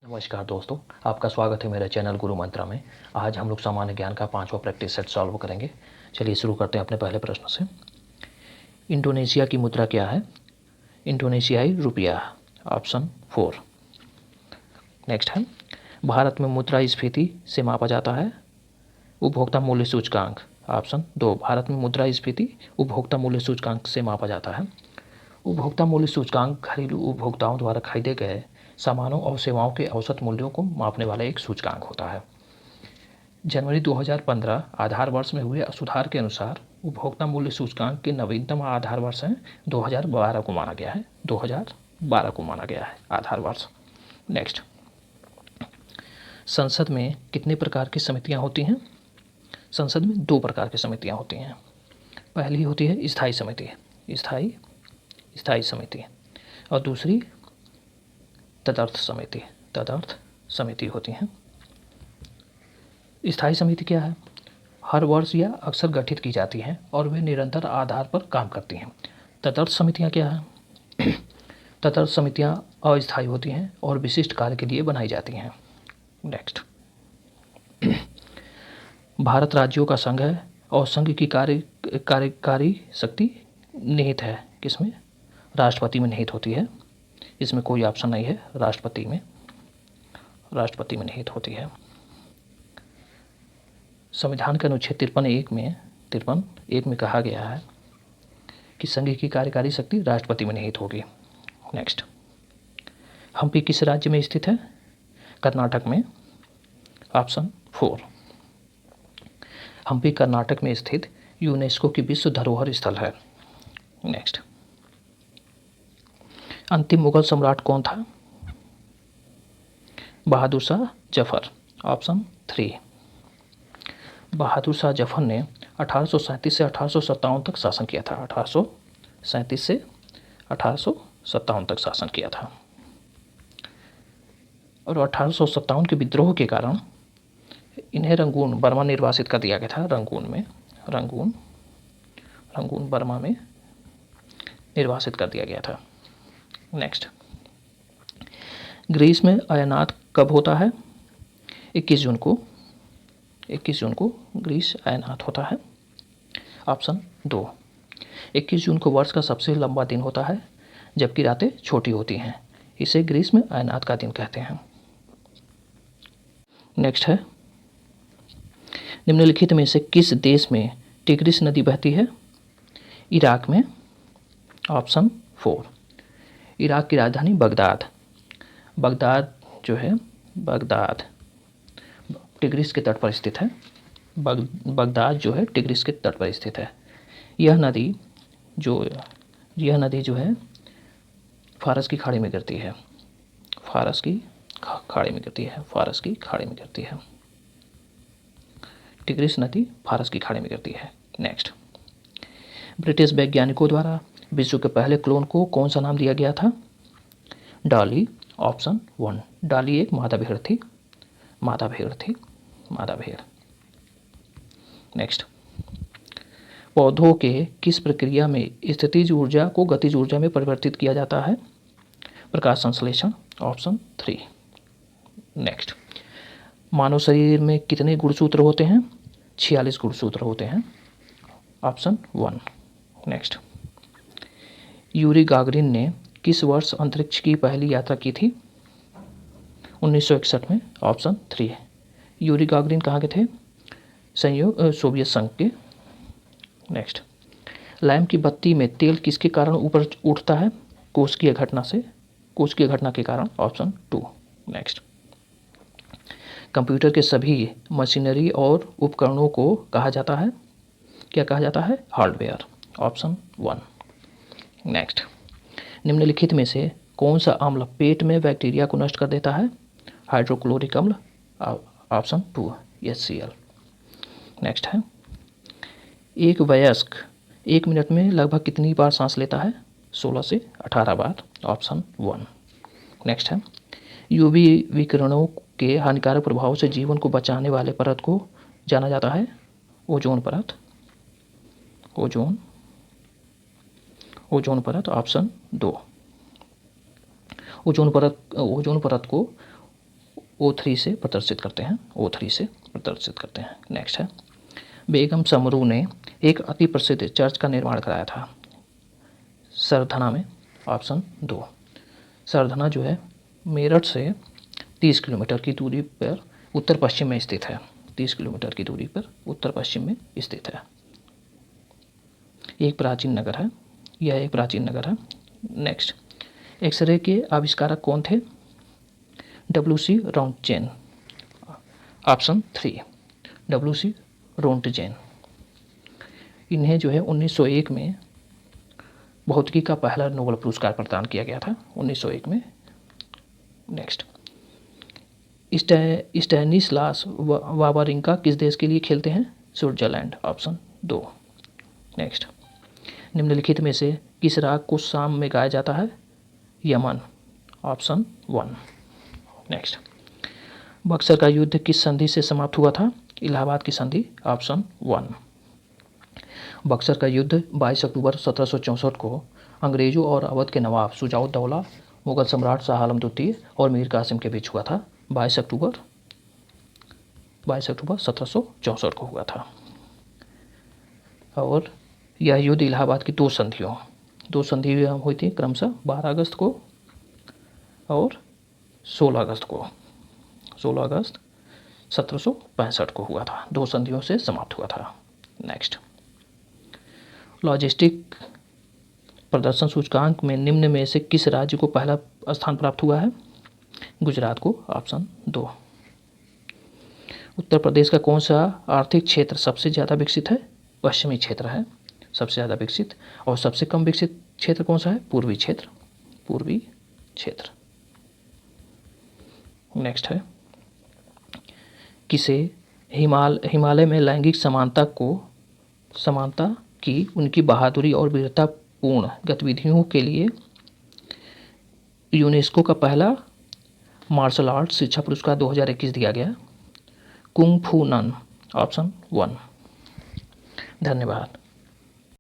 नमस्कार दोस्तों, आपका स्वागत है मेरे चैनल गुरु मंत्रा में। आज हम लोग सामान्य ज्ञान का 5वां प्रैक्टिस सेट सॉल्व करेंगे। चलिए शुरू करते हैं अपने पहले प्रश्न से। इंडोनेशिया की मुद्रा क्या है? इंडोनेशियाई रुपया, ऑप्शन 4। नेक्स्ट है, भारत में मुद्रास्फीति से मापा जाता है उपभोक्ता मूल्य सूचकांक, ऑप्शन 2। भारत में मुद्रास्फीति उपभोक्ता मूल्य सूचकांक से मापा जाता है। उपभोक्ता मूल्य सूचकांक घरेलू उपभोक्ताओं द्वारा खरीदे गए सामानों और सेवाओं के औसत मूल्यों को मापने वाला एक सूचकांक होता है। जनवरी 2015 आधार वर्ष में हुए सुधार के अनुसार उपभोक्ता मूल्य सूचकांक के नवीनतम आधार वर्ष है 2012 को माना गया है। 2012 को माना गया है आधार वर्ष। नेक्स्ट, संसद में कितने प्रकार की समितियां होती हैं? संसद में 2 प्रकार की समितियां होती हैं। पहली होती है स्थायी समिति, स्थायी समिति, और दूसरी तदर्थ समिति होती हैं। स्थायी समिति क्या है? हर वर्ष या अक्सर गठित की जाती हैं और वे निरंतर आधार पर काम करती हैं। तदर्थ समितियां क्या है? तदर्थ समितियां अस्थायी होती हैं और विशिष्ट कार्य के लिए बनाई जाती हैं। नेक्स्ट, भारत राज्यों का संघ है और संघ की कार्यकारी शक्ति निहित है किसमें? राष्ट्रपति में निहित होती है। इसमें कोई ऑप्शन नहीं है, राष्ट्रपति में निहित होती है। संविधान के अनुच्छेद 53(1) में कहा गया है कि संघ की कार्यकारी शक्ति राष्ट्रपति में निहित होगी। नेक्स्ट, हम्पी किस राज्य में स्थित है? कर्नाटक में, ऑप्शन 4। हम्पी कर्नाटक में स्थित यूनेस्को की विश्व धरोहर स्थल है। नेक्स्ट, अंतिम मुगल सम्राट कौन था? बहादुर शाह जफर, ऑप्शन 3। बहादुर शाह जफर ने 1837 से 1857 तक शासन किया था। 1837 से 1857 तक शासन किया था और 1857 के विद्रोह के कारण इन्हें रंगून बर्मा निर्वासित कर दिया गया था। रंगून बर्मा में निर्वासित कर दिया गया था। नेक्स्ट, ग्रीस में अयनात कब होता है? 21 जून को ग्रीस अयनात होता है। ऑप्शन 2। 21 जून को वर्ष का सबसे लंबा दिन होता है जबकि रातें छोटी होती हैं। इसे ग्रीस में अयनात का दिन कहते हैं। नेक्स्ट है, निम्नलिखित में से किस देश में टिग्रिस नदी बहती है? इराक में, ऑप्शन 4। इराक की राजधानी बगदाद टिग्रिस के तट पर स्थित है। बगदाद जो है टिग्रिस के तट पर स्थित है। यह नदी जो है फारस की खाड़ी में गिरती है। फारस की खाड़ी में गिरती है। टिग्रिस नदी फारस की खाड़ी में गिरती है। नेक्स्ट, ब्रिटिश वैज्ञानिकों द्वारा विश्व के पहले क्लोन को कौन सा नाम दिया गया था? डॉली, ऑप्शन 1। डॉली एक मादा भेड़ थी। नेक्स्ट, पौधों के किस प्रक्रिया में स्थितिज ऊर्जा को गतिज ऊर्जा में परिवर्तित किया जाता है? प्रकाश संश्लेषण, ऑप्शन 3। नेक्स्ट, मानव शरीर में कितने गुणसूत्र होते हैं? 46 गुणसूत्र होते हैं। ऑप्शन 1। नेक्स्ट, यूरी गागरिन ने किस वर्ष अंतरिक्ष की पहली यात्रा की थी? 1961 में, ऑप्शन 3। यूरी गागरिन कहाँ के थे? सोवियत संघ के। नेक्स्ट, लैंप की बत्ती में तेल किसके कारण ऊपर उठता है? कोशिकीय घटना के कारण, ऑप्शन 2। नेक्स्ट, कंप्यूटर के सभी मशीनरी और उपकरणों को क्या कहा जाता है? Hardware, option 1। नेक्स्ट, निम्नलिखित में से कौन सा अम्ल पेट में बैक्टीरिया को नष्ट कर देता है? हाइड्रोक्लोरिक अम्ल, ऑप्शन 2 HCl। नेक्स्ट है, एक वयस्क 1 मिनट में लगभग कितनी बार सांस लेता है? 16 से 18 बार, ऑप्शन 1। नेक्स्ट है, यूवी विकिरणों के हानिकारक प्रभाव से जीवन को बचाने वाले परत को जाना जाता है? ओजोन परत, ऑप्शन 2। ओजोन परत को O3 से प्रदर्शित करते हैं, O3 से प्रदर्शित करते हैं। नेक्स्ट है, बेगम समरू ने एक अति प्रसिद्ध चर्च का निर्माण कराया था। सरधना में, ऑप्शन 2। सरधना जो है मेरठ से 30 किलोमीटर की दूरी पर उत्तर पश्चिम में स्थित है। 30 किलोमीटर की दूरी पर उत्तर पश्चिम में स्थित है। एक प्राचीन नगर है, यह एक प्राचीन नगर है। नेक्स्ट, एक्सरे के आविष्कारक कौन थे? WC Roentgen, option 3, WC Roentgen. इन्हें जो है 1901 में भौतिकी का पहला नोबेल पुरस्कार प्रदान किया गया था, 1901 में। नेक्स्ट, स्टैनिस्लास वावरिंका किस देश के लिए खेलते हैं? Switzerland, option 2। नेक्स्ट, निम्नलिखित में से किस राग को शाम में गाया जाता है? Yemen, option 1। नेक्स्ट, बक्सर का युद्ध किस संधि से समाप्त हुआ था? इलाहाबाद की संधि, ऑप्शन 1। बक्सर का युद्ध 22 अक्टूबर 1764 को अंग्रेजों और अवध के नवाब शुजाउद्दौला, मुगल सम्राट शाह आलम द्वितीय और मीर कासिम के बीच हुआ था। 22 अक्टूबर 1764 को हुआ था। और यह युद्ध इलाहाबाद की दो संधियों हुई थी, क्रमशः 12 अगस्त को और 16 अगस्त को। 16 अगस्त 1765 को हुआ था, दो संधियों से समाप्त हुआ था। नेक्स्ट, लॉजिस्टिक प्रदर्शन सूचकांक में निम्न में से किस राज्य को पहला स्थान प्राप्त हुआ है? गुजरात को, ऑप्शन 2। उत्तर प्रदेश का कौन सा आर्थिक क्षेत्र सबसे ज़्यादा विकसित है? पश्चिमी क्षेत्र है सबसे ज़्यादा विकसित। और सबसे कम विकसित क्षेत्र कौन सा है? पूर्वी क्षेत्र। नेक्स्ट है, किसे हिमालय में लैंगिक समानता की उनकी बहादुरी और वीरतापूर्ण गतिविधियों के लिए यूनेस्को का पहला मार्शल आर्ट शिक्षा पुरस्कार 2021 दिया गया? कुंग फू नन, ऑप्शन 1। धन्यवाद।